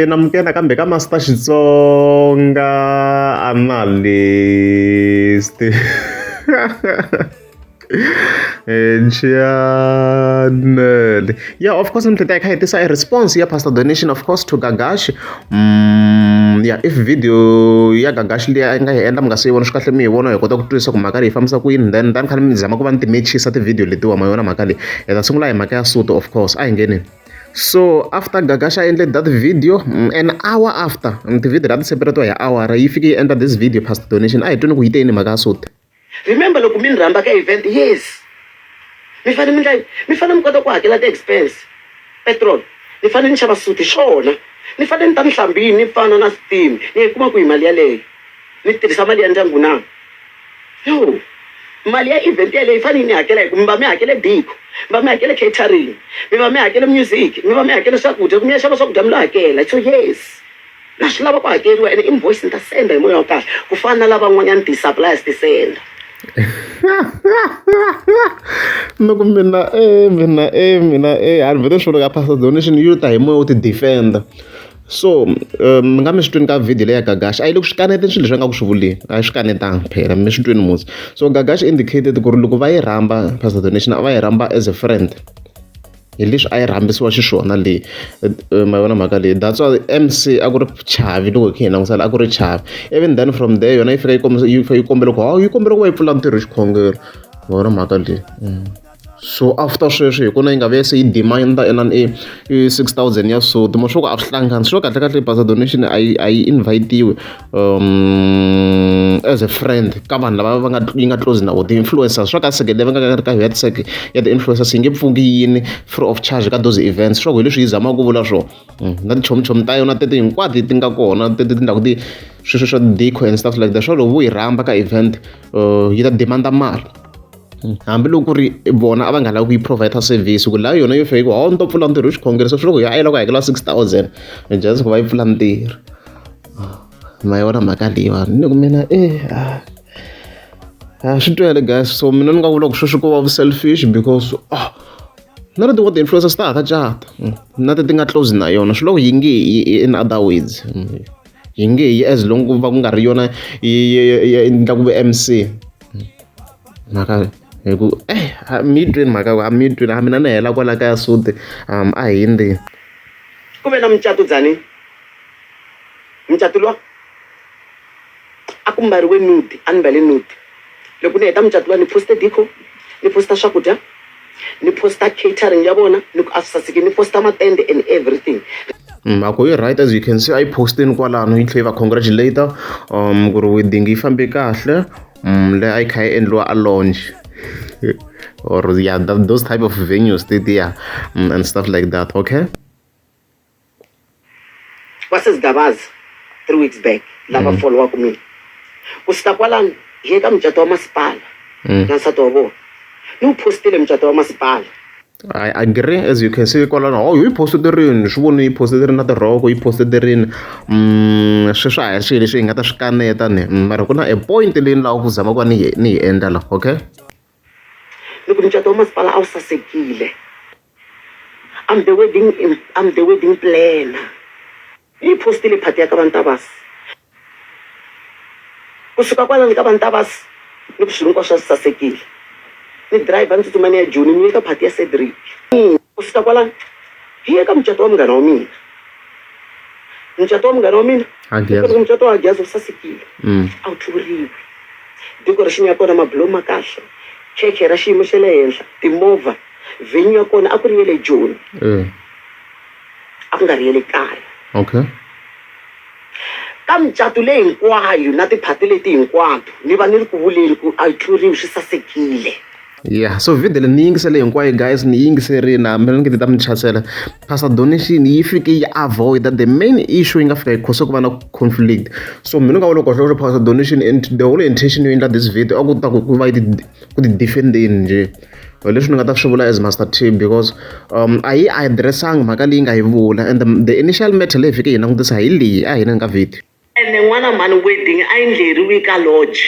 namukela kambe ka Master Xitsonga analyst. Channel. Yeah, of course, I'm taking this a response. Yeah, pastor donation, of course, to Gagash. Yeah, if video ya Gagash liya nga hi endla mi nga se vona swi kahle mi hi vona hi kota ku twisisa ku mhaka leyi hi fambisa kwini, then khale mi zama ku va ni ti-matchisa ti-video letiwa ma yona mhaka leyi hi ta sungula hi mhaka ya suti, of course a hi ngenini. So after Gagash ended that video, an hour after the video that separate hi hour yi fike yi endla this video pastor donation a hi twini ku yi te yini mhaka ya suti. Remember loko mi ni rhamba ka event, yes, mi fanele mi kota ku hakela ti-expense petrol, ni fanele ni xava suti xona, ni fanele ni ta ni hlambini ni fana na steam, ni yi kuma ku hi mali yaleyo ni tirhisa mali ya ndyangu na. Yo, mali ya event yaleyo yi fanele ni hakela hi ku mi va mi hakele diko, mi va mi hakele catering, mi va mi hakele music, mi va mi hakele swakudya, ku mi ya xava swakudya mi lo hakela. So yes, na swi lava ku hakeriwa ene invoice ni ta senda hi moya wa kahle ku fana na lava n'wanyana ti-suppliers ti senda. Loko mina a ni vhete swilo ka pastor donation yi ta hi moya wo ti defenda. So mi nga mi swi twini ka video leyi ya Gagash a yi le ku swi kaneteni swilo leswi a nga ku swi vuleni, a yi swi kanetanga phela mi swi twini musi. So Gagash indicated ku ri loko va yi rhamba pastor donation a va yi rhamba as a friend, hi leswi a yi rhambisiwa xiswona leyi ma vona mhaka leyi. That's why MC a ku ri chavi loko hi kha hi langutisela a ku ri chavi. Even then from there yona yi fika yi kombela ku yi kombela ku va yi pfula ntirho hi xikhongelo, ma vona mhaka leyi. So after sweswo hi kona yi nga ve se yi demanda inani i 6,000 ya suti, ma swo ku a swi hlangani swo kahle kahle pastor donation a yi invite-iwe as a friend ka vanhu lava yi nga close na vo ti-influencers. Swa ka sekele va nga ri ka headset ya ti-influencers yi nge pfuki yini free of charge ka those events, swa ku hi leswi yi zamaka ku vula swona. Na tichomichomi ta yona teti hinkwato ti nga kona teti ti endlaku sweswo swa deco and stuff like that, swa loko vo yi rhamba ka event yi ta demanda mali. Hambiloko ku ri vona a va nga lavi ku yi provide service ku laha yona yo fika ku ni to pfula ntirho hi xikhongelo, so swi loko a yi lava ku hakela 6,000 just ku va yi pfula ntirho. Ma yi vona mhaka leyiwani ni ku mina swi twele guys. So mina ni nga vula ku sweswo ko va selfish because na ri what the-influencers ta ha ta cata na ti nga close na yona, swi loko yi nge in other ways yi nge yi as long ku va ku nga ri yona yi endla ku MC mhaka hi ku mi twini mhaka ku mi twini mina ni hela kwala ka ya suti a hi ndzeni ku ve na mucato dzani mucato lowa a ku mbariwe nude, a ni mbale nude. Loko ni heta mucato lowa ni poste dico, ni posta swakudya, ni posta catering ya vona, ni ku a swi saseki, ni posta matende and everything. Ako yi right as you can see a yi posteni kwalano yi tlhela yi va congratulator ku ri wedding yi fambe kahle, le a yi kha yi endliwa a launch or yeah those type of venues there and stuff like that. Okay, Wase Gabazi 3 weeks back lava follow ku mina ku sita kwalano hi eka mucato wa masipala na nsati wa vona ni wu postile mucato wa masipala. I agree as you can see kwalano yi posted rini swi voni yi posted rini na tirhoko yi posted rini sweswo a hi swilo leswi hi nga ta swi kaneta ni mara ku na a point leyi ni lava ku zama ku va ni yi endla la. Okay, loko mucato wa masipala a wu sasekile, I'm the wedding planner, yi postile phati ya ka Bantabasi. Kusuka kwalano ka Bantabasi ni ku swilo hinkwaswo swi sasekile, ni driver ni tsutsuma ni ya Joni ni eka phati ya Cedric. Kusuka kwalano hi eka mucato wa munghana wa mina, mucato wa munghana wa mina mucato wa Hagiazo wu sasekile a wu tluriwi, decoration ya kona mabulo ma kahle, cheke ra xiyimo xa le henhla, timovha, venue ya kona a ku ri ye le Joni a ku nga ri ye le kaya. Okay, ka mucato leyi hinkwayo na tiphati leti hinkwato ni va ni ri ku vuleni ku a yi tluriwi, swi sasekile. yeah. So video leyi ni yingisele hinkwayo guys, ni yingiserile hambi ni nge ta mi chasela pastor donation yi fike yi avoid the main issue yi nga fika yi cause ku va na conflict. So mina nga vula kahle pastor donation and the whole intention yo endla this video a ku ta ku va ku ti defendeni nje leswi ni nga ta swi vula as Master T because a yi addressanga mhaka leyi nga yi vula and the initial matter leyi fike yi langutisa hi leyi a hi neni ka video. And then n'wana mani wedding a yi endleriwi ka lodge,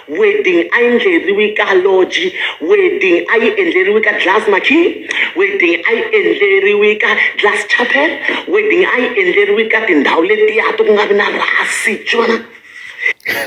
wedding a yi endleriwi ka lodge, wedding a yi endleriwi ka glass marquee, wedding a yi endleriwi ka glass chapel, wedding a yi endleriwi ka tindhawu letiya to ku nga vi na rasi xona.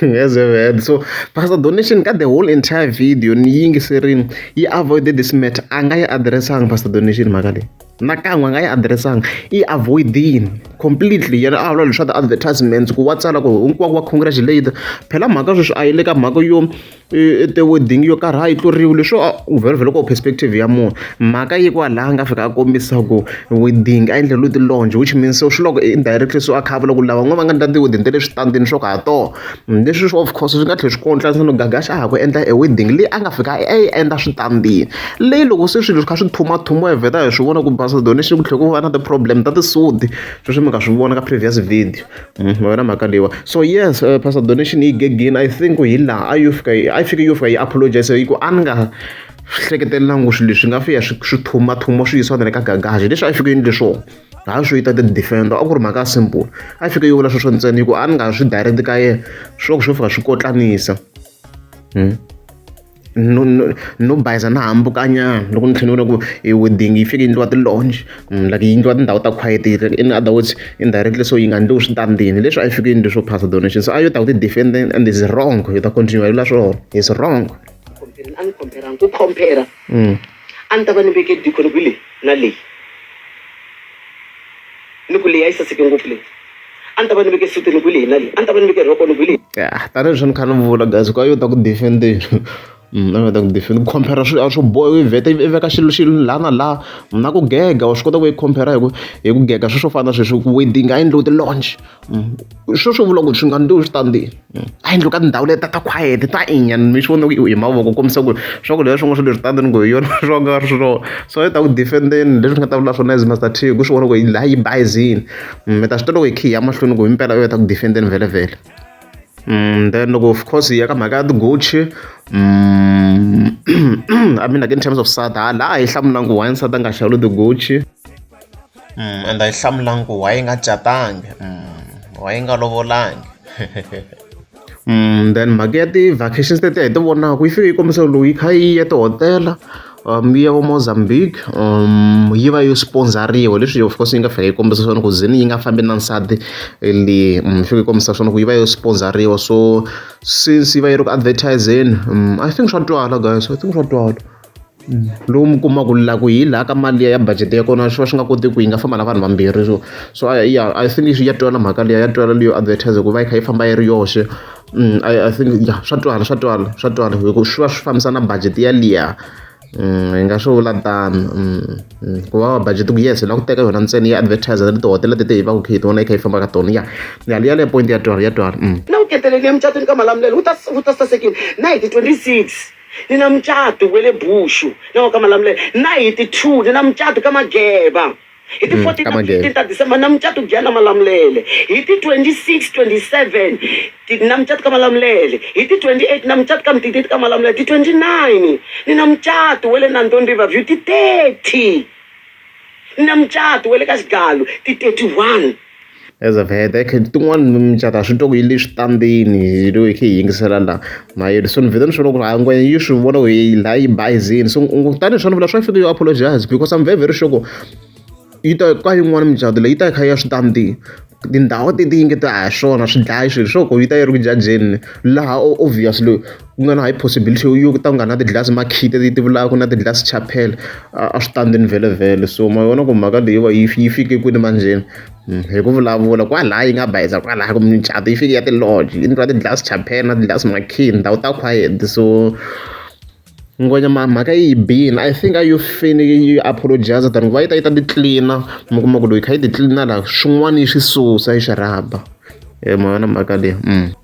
Yes, man. So Pastor Donation got the whole entire video ni yingiserini yi avoided this matter a nga yi addressanga Pastor Donation makale nakan'we a nga yi addressanga yi avoidini completely yena a vula leswi swa ti-advertisements ku wa tsala ku hinkwako wa congratulate phela mhaka sweswi a yi le ka mhaka yo ti-wedding yo karhi a yi tluriwi leswo vhele ko perspective ya munhu mhaka yi kwalaha nga fika a kombisa ku wedding a endleriwe ti-launch which means so swi loko indirectly so a kha vula ku lava n'wana va nga endla ti-wedding ta le switandini swo ka ha toho leswi swi of course swi nga tlhela swi kondla no Gagash a ha ku endla e wedding leyi a nga fika a yi endla switandini leyi loko se swilo swi kha swi thumathumiwa hi vheta hi swi vona ku Pastor Donation ku tlhela ku va na ti-problem ta tisudi sweswi mi nga swi vona ka previous video ma vona mhaka leyiwa so yes Pastor Donation yi gegini I think hi laha a yi fika yi apologize hi ku a ni nga hleketelelangi swilo leswi nga fika swi thumathuma swi yisiwa na le ka Gagash leswi a yi fike yini leswo ha swi yita ti-defender a ku ri mhaka ya simple a yi fike yi vula sweswo ntsena hi ku a ni nga swi direct ka yena swo fika swi kotlanisa no bayiza na hambukanyana loko ni tlhela ni vona ku wedding yi fike yi endliwa ti-launch like yi endliwa tindhawu ta quiet in other words indirectly so yi nga endliwi switandini leswi a yi fike yi endli swo Pastor Donation so a yo ta ku ti-defend and is wrong yi ta continue yi vula swona is wrong a ni compare ku compare a ni ta va ni veke dikoni ku leyi na leyi ni ku leyi a yi saseke ngopfu leyi a ni ta va ni veke suti ni ku leyi na leyi a ni ta va ni veke roko ni ku leyi tanihileswi ni kha ni vula guys ku a yo ta ku defend ku compare swo boha yi vheta yi veka xilo laha na laha na ku gega wa swi kota ku yi compare hi ku gega sweswo fana na sweswi ku wedding a endliwi ti-launch sweswo vula ku swi nga endliwi switandini a endliwi ka tindhawu leti ta quiet ta inyani mi swi vona hi mavoko kombisa ku swa ku leswi swin'wana swi le switandini ku hi yona swo nga ri swona so yi ta ku defendeni leswi nga ta vula swona as Master T ku swi vona ku laha yi bayizini mi ta swi tiva loko hi khiya mahlweni ku himpela yo ta ku defendeni vhele then loko of course hi ya ka mhaka ya ti-Gucci I mean like in terms of nsati laha hi hlamulangi why nsati a nga xavili ti-Gucci and a hi hlamulangi ku why yi nga catangi why yi nga lovolangi then mhaka ya ti-vacations teti hi ti vonaka yi fike yi kombisa loyi yi kha yi ya tihotela yi ya vo Mozambique yi va yo sponsoriwa leswi of course yi nga fika yi kombisa swona ku zini yi nga fambi na nsati leyi fika yi kombisa swona ku yi va yo sponsoriwa so since yi va yi ri ku advertiseni I think swa twala guys I think swa twala lowu mi kumaka laha hi laha ka mali ya budget ya kona swi va swi nga koti ku yi nga famba na vanhu vambirhi so yeah I think ya twala mhaka liya ya twala leyo advertise ku va yi kha yi famba yi ri yoxe I think yeah swa twala hikuva swi va swi fambisa na budget ya liya hi nga swi vula tano ku va budget ku yes la ku teka yona ntsena ya advertiser na tihotela tete hi va ku hi tona yi kha yi famba ka tona ya liya le point ya twala na ku keteleni emucatweni ka Malamulele wu ta sasekile na hi ti-26 ni na mucato wa le Bushu na ka Malamulele na hi ti-2 ni na mucato ka Mageba hi ti-14 na 15 ta December na mucato ku na Malamulele hi ti-26 27 na mucato ka Malamulele hi ti-28 na mucato ka Mtititi ka Malamulele ti-29 ni na mucato wa le Nantoni Riverview ti-30 ni na mucato wa le ka Xigalo ti-31 as of heta tin'wana micato a swi twa ku yi le switandini loyi kha hi yingisela laha mayeli so ni vheta ni swona ku ngwenya yi swi vona ku yi laha yi bayizini so tanihi swona vula swa fika yo apologize because I'm very sure ku yi ta ka yin'wana micato leyi yi ta yi kha ya switandini tindhawu ti yingeta hi swona swi dlaya swilo swo ku yi ta yi ri ku jajeni laha obviously ku nga na high possibility yo ta nga na ti-glass marquee ti vulaka na ti-glass chapel a switandini vhele so ma vona ku mhaka leyiwa yi fike kwini manjeni hi ku vulavula kwalaha yi nga bayiza kwalaha ku micato yi fike ya ti-lodge yi endliwa ti-glass chapel na ti-glass marquee ndhawu ta quiet so ngwenya mhaka yi bini I think a yo fanele yi apologize tani ku va yi ta ti cleana mi kuma ku loyi kha yi ti cleana laha swin'wana yi swi susa yi xarhaba ma vona mhaka leyi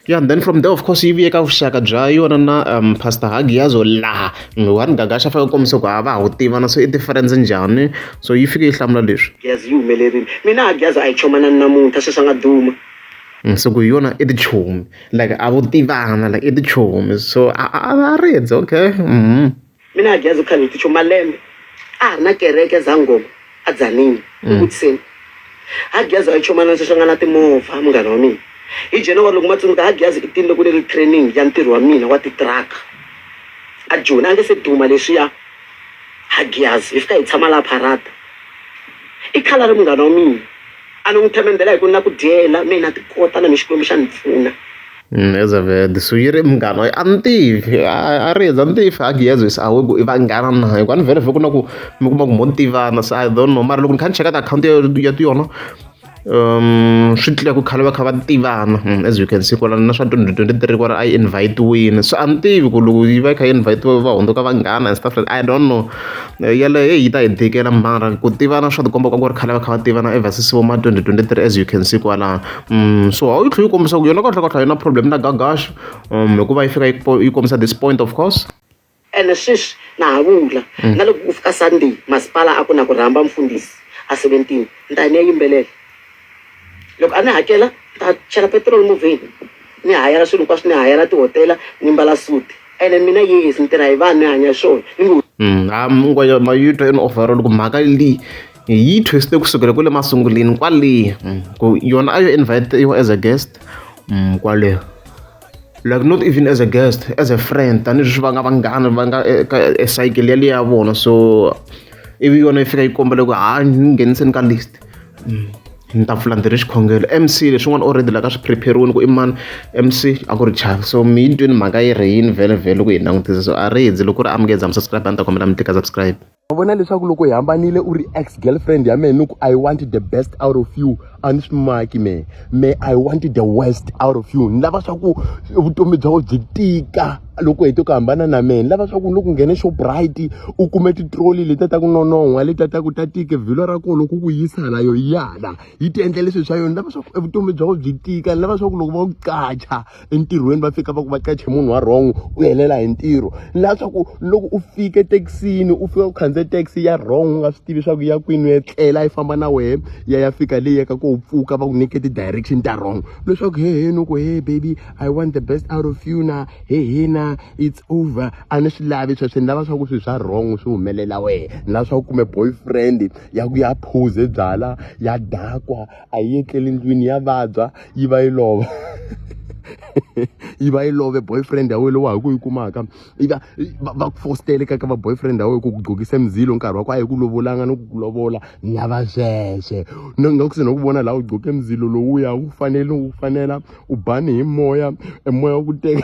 yeah and then from there of course yi vuye ka vuxaka bya yona na Pastor Hagiazo laha one Gagash a fanele kombisa ku va wu tivana so i difference njhani so yi fike yi hlamula leswi Hagiazo yi humelerile mina Hagiazo a yi chomanani na munhu ta sweswi a nga duma so ku yona i tichomi like a vo tivana like i tichomi so a ridze okay mina Hagiazo khale hi tichomi malembe a ri na kereke Zangoma a Dzanini ku vutiseni Hagiazo a yi chomana sweswi a nga na timovha munghana wa mina hi January loko matsunguka Hagiazo i tini loko ni ri training ya ntirho wa mina wa titraka a Joni a nge se duma leswiya Hagiazo hi fika hi tshama laha Pharata i khala ri munghana wa mina a ni n'wi themendela hi ku na ku dyela mina ti kota na mi Xikwembu xa ni pfuna as a ved so yi ri munghana a ni tivi a reza ni tivi Hagiazo is awe ku i vanghana na hikuva ni vhele vhe ku na ku mi kuma ku mo ni tivana so I don't know mara loko ni kha ni cheka tiakhawunti ya yona swi tlula ku khale va kha va tivana as you can see kwalani na swa 2023 kwala a yi invite-wini so a ni tivi ku loko yi va yi kha yi invite-we va hundzuka vanghana and stuff like I don't know yaleyo yi ta hi tikela mara ku tivana swa tikomba ka ku ri khale va kha va tivana ever since vo ma 2023 as you can see kwala so a yi tlhela yi kombisa ku yona kahle yi na problem na Gagash hikuva yi fika yi kombisa this point of course ene sweswi na ha vula na loko ku fika Sunday masipala a ku na ku rhamba mfundhisi a 17 ni ta ni ya yimbelela loko a ni hakela ta chela petrol movheni ni hayela swilo hinkwaswo ni hayela tihotela ni mbala suti ene mina yes ni tirha hi vanhu ni hanya swona mayitwa in overall ku mhaka leyi yi twiste kusukela kule masunguleni kwaleyi ku yona a yo invite you as a guest kwaleyo like not even as a guest as a friend tanihileswi va nga vanghana va nga eka cycle yaleyi ya vona so ivi yona yi fika yi komba loko ni ngheniseni ka list ni ta pfula ndzi ri xikhongelo MC leswin'wana already la ka swi prepare-riwini ku i mani MC a ku ri chava so mi yi twini mhaka yi ri yini vhele loko hi langutisa so a ri hedzi loko ri amukeza mi subscribe a ni ta kombela mi tika subscribe vona leswaku loko hi hambanile u ri ex girlfriend ya mehe ni ku I want the best out of you a ni swi maki me I want the worst out of you ni lava swa ku vutomi bya wena byi tika loko hi to ku hambana na mehe ni lava swa ku loko nghene Shoprite u kume titroli leti ta ku nonon'wa leti ta ku ta tike vhilwa ra kona loko ku yisa hala yo yana yi ti endla leswi swa yona ni lava swa ku vutomi bya wena byi tika ni lava swa ku loko va ku qacha entirhweni va fika va ku va qache munhu wa wrong u helela hi ntirho ni lava swa ku loko u fike taxini u fika u khandziya taxi ya wrong u nga swi tivi swa ku ya kwini u etlela yi famba na wehe ya fika leyi ya ka ku pfuka va ku nyike ti-direction ta wrong leswaku he ni ku hey baby I want the best out of you na na it's over a ni swi lavi sweswo ni lava swa ku swilo swa wrong swi humelela wehe ni lava swa ku kume boyfriend ya ku ya phuze byala ya dakwa a yi etleli ndlwini ya vabya yi va yi lova yi va yi love boyfriend ya wena lowu wa ha ku yi kumaka va ku fostele ka va boyfriend ya wena ku gqokisa mzilo nkarhi wa ku a yi ku lovolanga no ku lovola ni lava sweswe nga ku se no ku vona laha u gqoke mzilo lowuya wu fanela u bani hi moya e moya wa ku teka